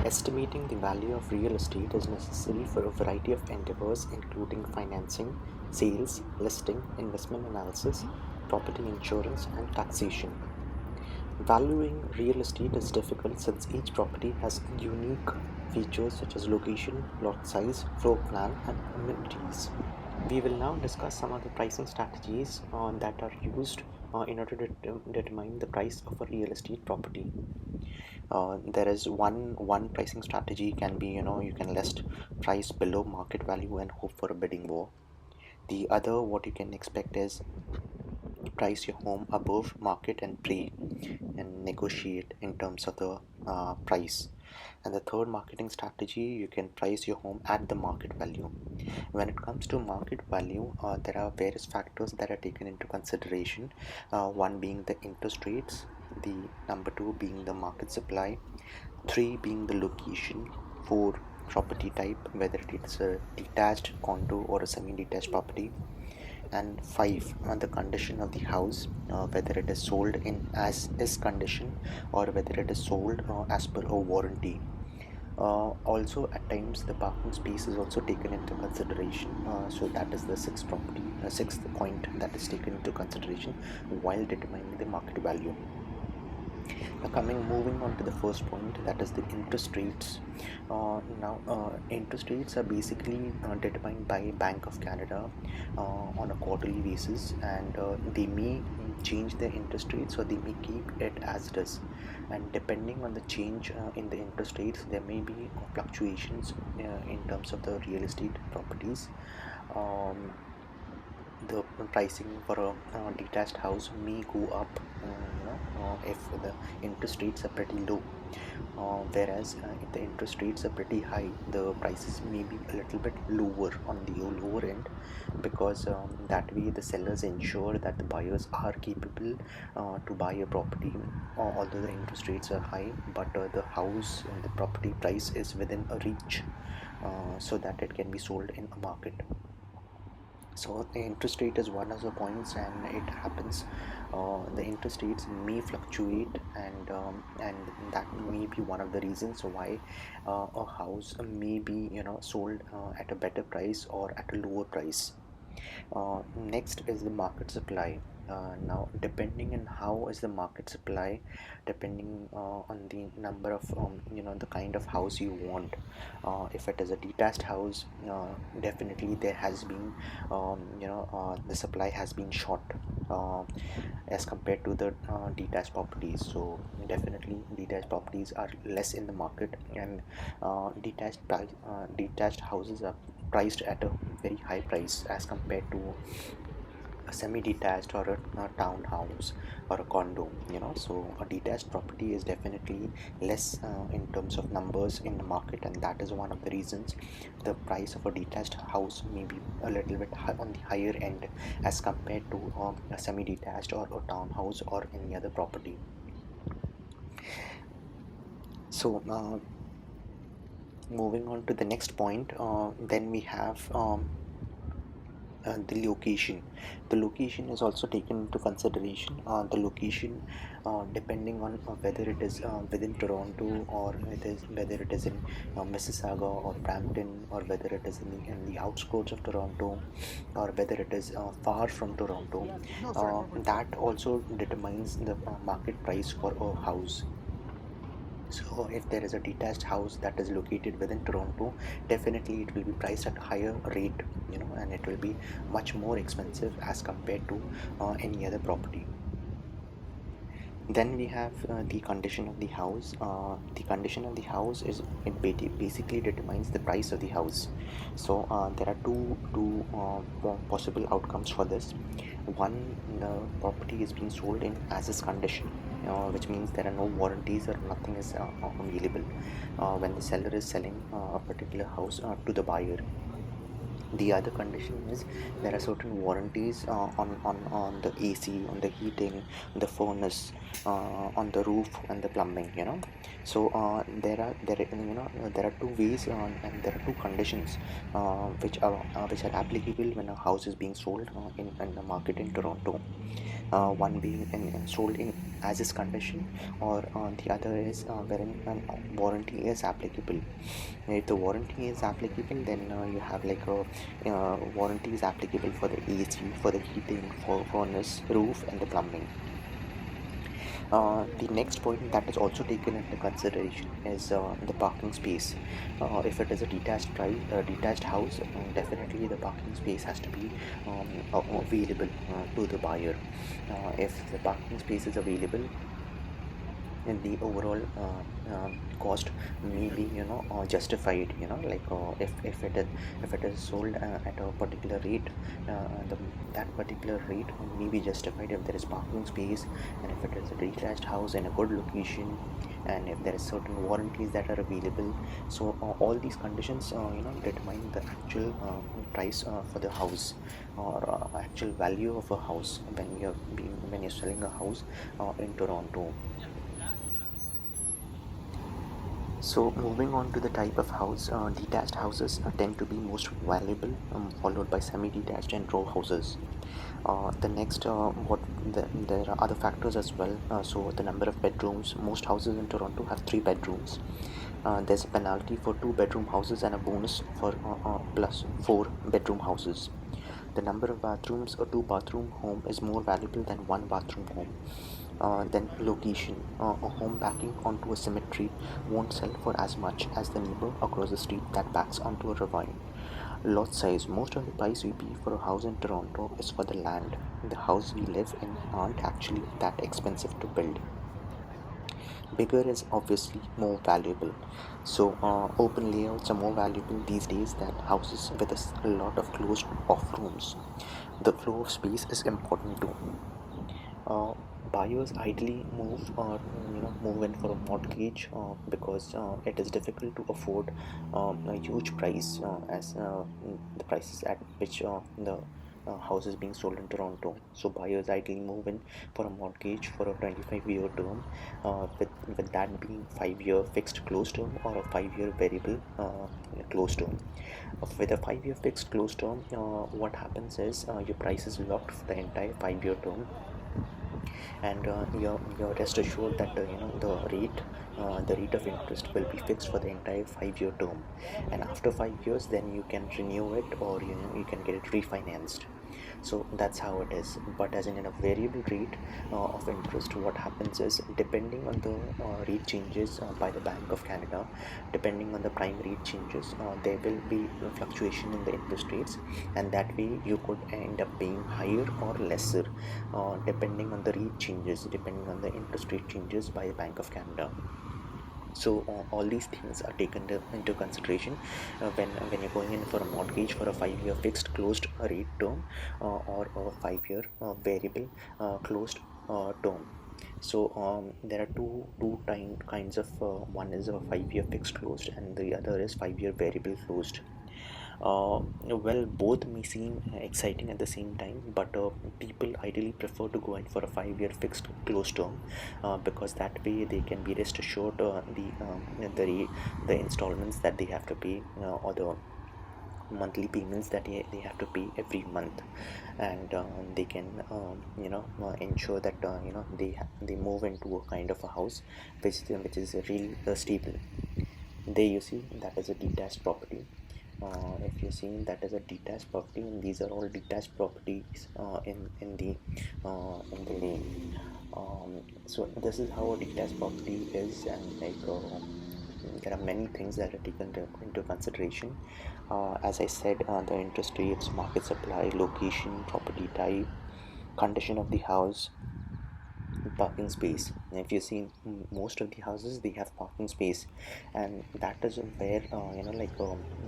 Estimating the value of real estate is necessary for a variety of endeavors, including financing, sales, listing, investment analysis, property insurance, and taxation. Valuing real estate is difficult since each property has unique features such as location, lot size, floor plan, and amenities. We will now discuss some of the pricing strategies that are used in order to determine the price of a real estate property. There is one pricing strategy can be, you can list price below market value and hope for a bidding war. The other, what you can expect, is price your home above market and pray and negotiate in terms of the price. And the third marketing strategy, you can price your home at the market value. When it comes to market value, there are various factors that are taken into consideration. One being the interest rates, the number two being the market supply, three being the location, four property type, whether it is a detached condo or a semi-detached property, and five the condition of the house, whether it is sold in as is condition or whether it is sold as per a warranty. Also, at times the parking space is also taken into consideration. So that is the sixth point that is taken into consideration while determining the market value. Moving on to the first point, that is the interest rates. Interest rates are basically determined by Bank of Canada on a quarterly basis, and they may change their interest rates or they may keep it as it is. And depending on the change in the interest rates, there may be fluctuations in terms of the real estate properties. Um, the pricing for a detached house may go up, if the interest rates are pretty low, whereas if the interest rates are pretty high, the prices may be a little bit lower on the lower end, because that way the sellers ensure that the buyers are capable to buy a property, although the interest rates are high, but the house and the property price is within a reach, so that it can be sold in a market. So the interest rate is one of the points, and it happens. The interest rates may fluctuate, and that may be one of the reasons why a house may be, sold at a better price or at a lower price. Next is the market supply. Now, depending on how is the market supply, depending on the number of, the kind of house you want. If it is a detached house, definitely there has been, the supply has been short as compared to the detached properties. So definitely detached properties are less in the market, and detached houses are priced at a very high price as compared to a semi-detached or a townhouse or a condo. So a detached property is definitely less in terms of numbers in the market, and that is one of the reasons the price of a detached house may be a little bit on the higher end as compared to a semi-detached or a townhouse or any other property. So moving on to the next point, then we have the location. The location is also taken into consideration. The location, depending on whether it is within Toronto, or whether it is in Mississauga or Brampton, or whether it is in the outskirts of Toronto, or whether it is far from Toronto. That also determines the market price for a house. So if there is a detached house that is located within Toronto, definitely it will be priced at a higher rate, and it will be much more expensive as compared to any other property. Then we have the condition of the house. The condition of the house is, it basically determines the price of the house. So there are two possible outcomes for this. One, the property is being sold in as is condition, which means there are no warranties or nothing is available when the seller is selling a particular house to the buyer. The other condition is there are certain warranties on the AC, on the heating, the furnace, on the roof and the plumbing. So there are two ways, and there are two conditions which are applicable when a house is being sold in the market in Toronto. One being sold in as is condition, or the other is wherein a warranty is applicable. If the warranty is applicable, then you have like a warranty is applicable for the AC, for the heating, for furnace, roof, and the plumbing. The next point that is also taken into consideration is the parking space. If it is a detached house, definitely the parking space has to be available to the buyer. If the parking space is available, and the overall cost may be justified, if it is sold at a particular rate, the that particular rate may be justified if there is parking space, and if it is a detached house in a good location, and if there is certain warranties that are available. So all these conditions determine the actual price for the house, or actual value of a house when you're selling a house in Toronto. So moving on to the type of house, detached houses tend to be most valuable, followed by semi-detached and row houses. The next, there are other factors as well. So the number of bedrooms. Most houses in Toronto have 3 bedrooms. There's a penalty for 2 bedroom houses and a bonus for plus 4 bedroom houses. The number of bathrooms. A 2 bathroom home is more valuable than 1 bathroom home. Then location. A home backing onto a cemetery won't sell for as much as the neighbor across the street that backs onto a ravine. Lot size. Most of the price we pay for a house in Toronto is for the land. The house we live in aren't actually that expensive to build. Bigger is obviously more valuable. So open layouts are more valuable these days than houses with a lot of closed off rooms. The flow of space is important too. uh, Buyers ideally move in for a mortgage because it is difficult to afford a huge price, as the prices at which the house is being sold in Toronto. So buyers ideally move in for a mortgage for a 25-year term, with that being 5-year fixed close term or a 5-year variable close term. With a 5-year fixed close term, what happens is your price is locked for the entire 5-year term, and you're rest assured that the rate of interest will be fixed for the entire 5-year term, and after 5 years then you can renew it, or you can get it refinanced. So that's how it is. But as in a variable rate of interest, what happens is, depending on the rate changes by the Bank of Canada, depending on the prime rate changes, there will be a fluctuation in the interest rates, and that way you could end up paying higher or lesser, depending on the rate changes, depending on the interest rate changes by the Bank of Canada. So all these things are taken into consideration when you're going in for a mortgage for a 5-year fixed closed rate term, or a 5-year variable closed term. So there are two kinds of, one is a 5-year fixed closed, and the other is 5-year variable closed. Well, both may seem exciting at the same time, but people ideally prefer to go in for a 5-year fixed close term, because that way they can be rest assured the installments that they have to pay, or the monthly payments that they have to pay every month, and they can ensure that they move into a kind of a house which is really stable. There you see, that is a detached property. If you're seeing, that is a detached property, and these are all detached properties in the lane. So this is how a detached property is, and there are many things that are taken into consideration. As I said, the interest rates, market supply, location, property type, condition of the house, parking space. If you see, most of the houses, they have parking space, and that is where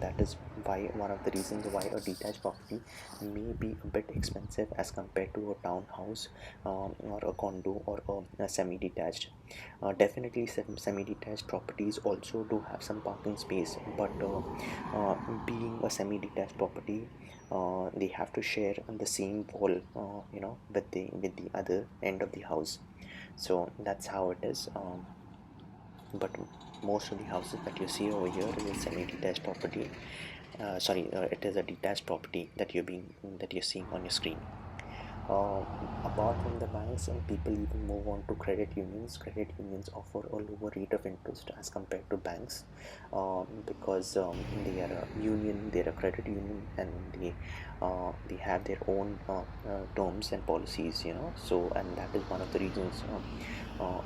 that is why one of the reasons why a detached property may be a bit expensive as compared to a townhouse, or a condo, or a semi-detached. Definitely semi-detached properties also do have some parking space, but being a semi-detached property, they have to share on the same wall, with the other end of the house. So that's how it is. But most of the houses that you see over here is a semi-detached property. Sorry, it is a detached property that you're seeing on your screen. Uh, Apart from the banks, people even move on to credit unions. Credit unions offer a lower rate of interest as compared to banks, because they are a union, they are a credit union, and they have their own terms and policies. So, and that is one of the reasons.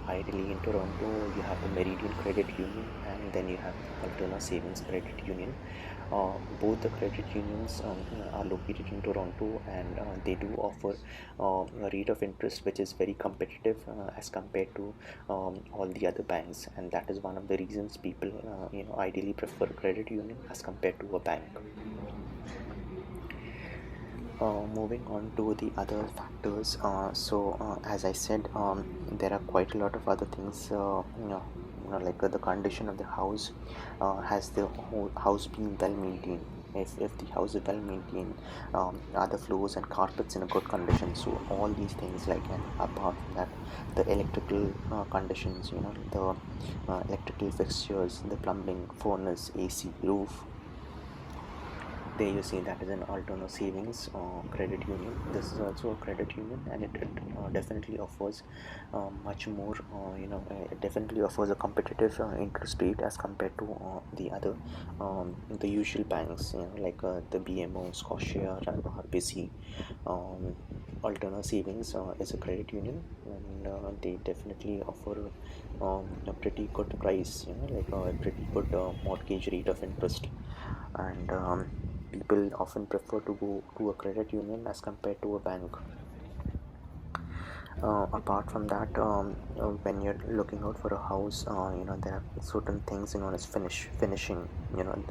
Ideally, in Toronto, you have the Meridian Credit Union, and then you have the Altona Savings Credit Union. Both the credit unions are located in Toronto, and they do offer a rate of interest which is very competitive as compared to all the other banks, and that is one of the reasons people ideally prefer credit union as compared to a bank. Moving on to the other factors, as I said, there are quite a lot of other things, like the condition of the house. Has the whole house been well maintained? If the house is well maintained, are the floors and carpets in a good condition? So all these things, like, and apart from that, the electrical conditions, the electrical fixtures, the plumbing, furnace, AC, roof. There you see that is an Altona Savings credit union. This is also a credit union, and it definitely offers much more. It definitely offers a competitive interest rate as compared to the other, the usual banks. Like the BMO, Scotia, RBC. Um, Altona Savings is a credit union, and they definitely offer a pretty good price. Like a pretty good mortgage rate of interest, and people often prefer to go to a credit union as compared to a bank. Apart from that, when you're looking out for a house, there are certain things known as finishing.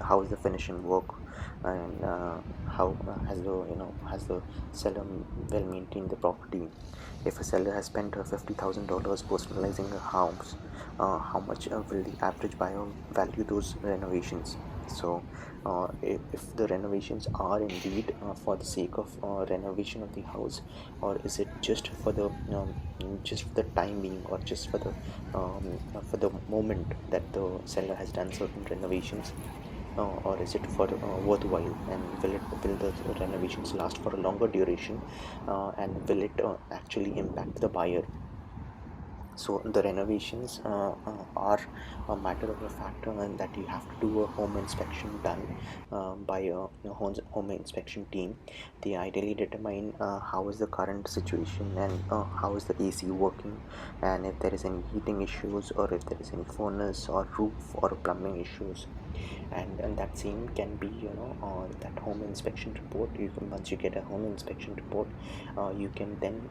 How is the finishing work, and how has the seller well maintained the property. If a seller has spent $50,000 personalizing a house, how much will the average buyer value those renovations? So, if the renovations are indeed for the sake of renovation of the house, or is it just for the time being, or just for the moment that the seller has done certain renovations, or is it for worthwhile, and will the renovations last for a longer duration, and will it actually impact the buyer? So the renovations are a matter of a factor, and that you have to do a home inspection done by a home inspection team. They ideally determine how is the current situation, and how is the AC working, and if there is any heating issues, or if there is any furnace or roof or plumbing issues. And that same can be, that home inspection report. Once you get a home inspection report, you can then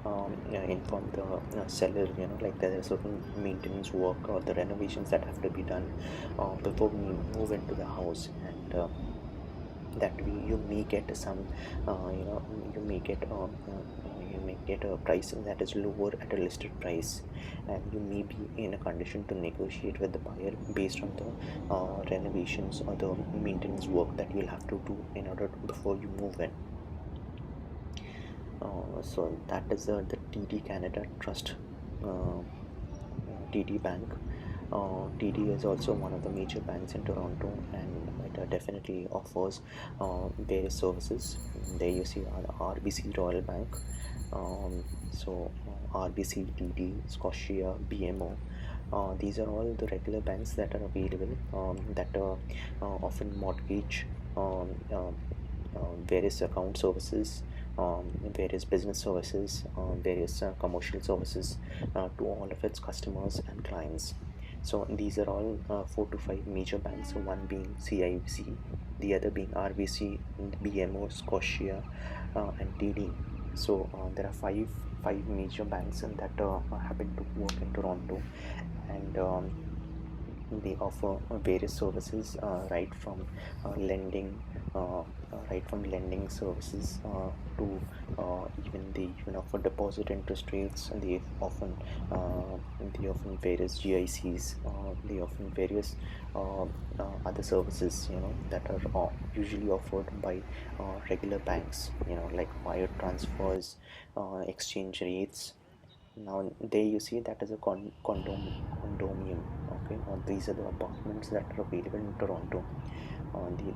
inform the seller, like there is certain maintenance work or the renovations that have to be done before we move into the house, and that you may get some, you may get you may get a price that is lower at a listed price, and you may be in a condition to negotiate with the buyer based on the renovations or the maintenance work that you'll have to do in order before you move in. So that is the TD Canada Trust, uh, TD Bank. TD is also one of the major banks in Toronto, and it definitely offers various services. There you see RBC Royal Bank, RBC, TD, Scotia, BMO. These are all the regular banks that are available, that often mortgage, um, uh, various account services, various business services, various commercial services to all of its customers and clients. So these are all 4 to 5 major banks, so one being CIBC, the other being RBC, BMO, Scotia, and TD. So there are five major banks and that happen to work in Toronto, and they offer various services, right from lending services to even they even offer deposit interest rates, and they often various GICs, they often various other services, that are usually offered by regular banks, like wire transfers, exchange rates, Now there you see that is a condominium. Okay, these are the apartments that are available in Toronto.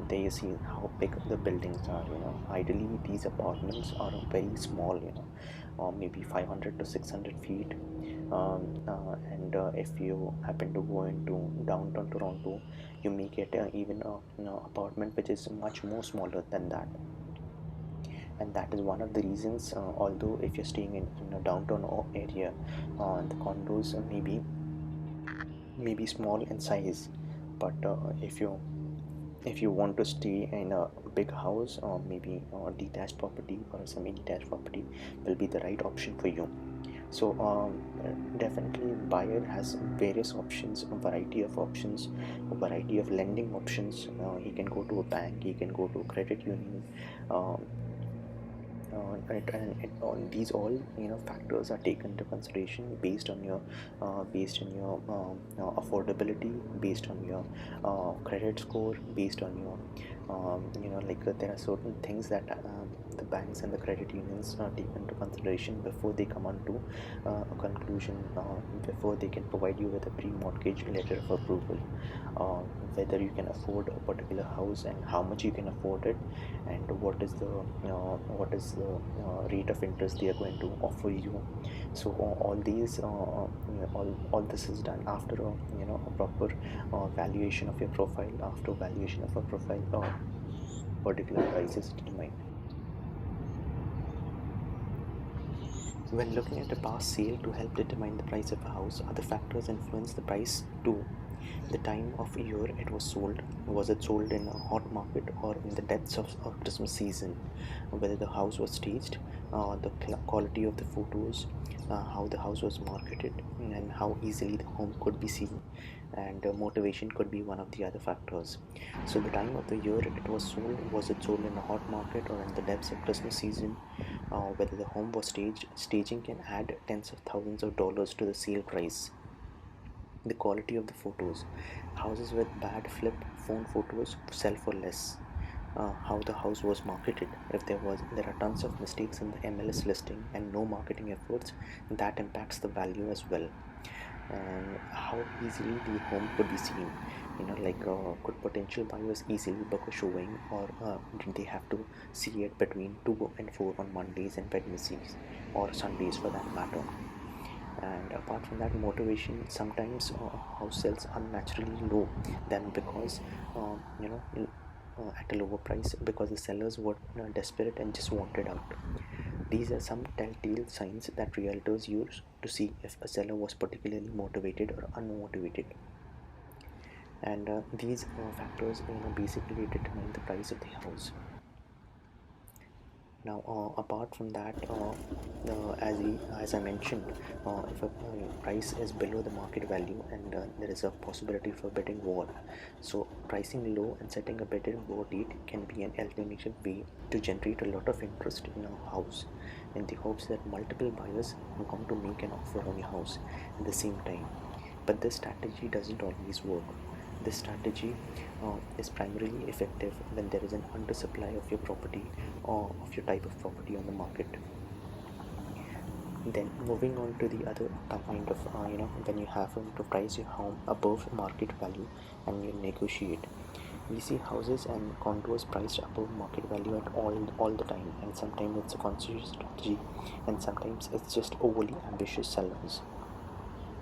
There you see how big the buildings are. Ideally these apartments are very small. Or maybe 500 to 600 feet. And if you happen to go into downtown Toronto, you may get even a apartment which is much more smaller than that. And that is one of the reasons, although if you're staying in a downtown area, the condos may be small in size, but if you want to stay in a big house, or maybe a detached property or a semi-detached property will be the right option for you. So definitely buyer has various options, a variety of options, a variety of lending options. He can go to a bank, he can go to a credit union. um, these all factors are taken into consideration based on your affordability, based on your credit score, based on your there are certain things that the banks and the credit unions take into consideration before they come on to a conclusion, before they can provide you with a pre-mortgage letter of approval, uh, whether you can afford a particular house and how much you can afford it, and what is the rate of interest they are going to offer you. So all these all this is done after a proper valuation of your profile. After valuation of a profile, particular price is determined. When looking at a past sale to help determine the price of a house, other factors influence the price too. The time of year it was sold. Was it sold in a hot market or in the depths of Christmas season? Whether the house was staged, the quality of the photos, how the house was marketed, and how easily the home could be seen. And motivation could be one of the other factors. So the time of the year it was sold. Was it sold in a hot market or in the depths of Christmas season? Whether the home was staged. Staging can add tens of thousands of dollars to the sale price. The quality of the photos. Houses with bad flip phone photos sell for less. How the house was marketed. If there are tons of mistakes in the MLS listing and no marketing efforts, that impacts the value as well. And how easily the home could be seen. Could potential buyers easily book a showing, or did they have to see it between 2 and 4 on Mondays and Wednesdays, or Sundays for that matter. And apart from that, motivation. Sometimes house sales unnaturally low then because at a lower price because the sellers were desperate and just wanted out. These are some telltale signs that realtors use to see if a seller was particularly motivated or unmotivated. And these factors basically determine the price of the house. Now, apart from that, as I mentioned, if a price is below the market value, and there is a possibility for bidding war, so pricing low and setting a bidding war date can be an alternative way to generate a lot of interest in a house, in the hopes that multiple buyers will come to make an offer on your house at the same time. But this strategy doesn't always work. This strategy is primarily effective when there is an undersupply of your property or of your type of property on the market. Then moving on to the other kind of when you have to price your home above market value and you negotiate. We see houses and condos priced above market value at all the time, and sometimes it's a conscious strategy, and sometimes it's just overly ambitious sellers.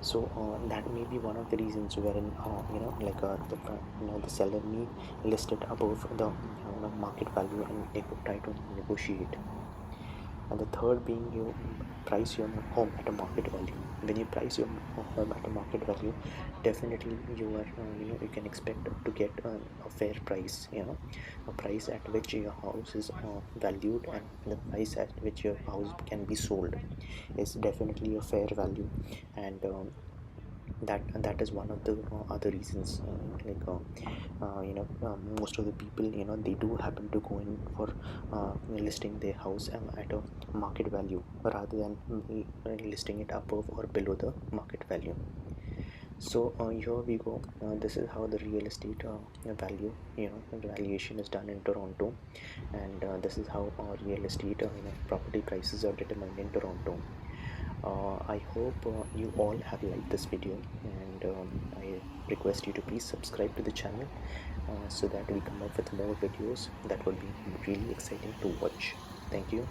So that may be one of the reasons wherein the seller may list it above the market value, and they could try to negotiate. And the third being, you price your home at a market value. When you price your home at a market value, definitely you are you can expect to get a fair price, a price at which your house is valued, and the price at which your house can be sold is definitely a fair value. And that is one of the other reasons, most of the people, they do happen to go in for listing their house at a market value rather than listing it above or below the market value. So here we go. This is how the real estate value, the valuation is done in Toronto, and this is how real estate property prices are determined in Toronto. I hope you all have liked this video, and I request you to please subscribe to the channel so that we come up with more videos that would be really exciting to watch. Thank you.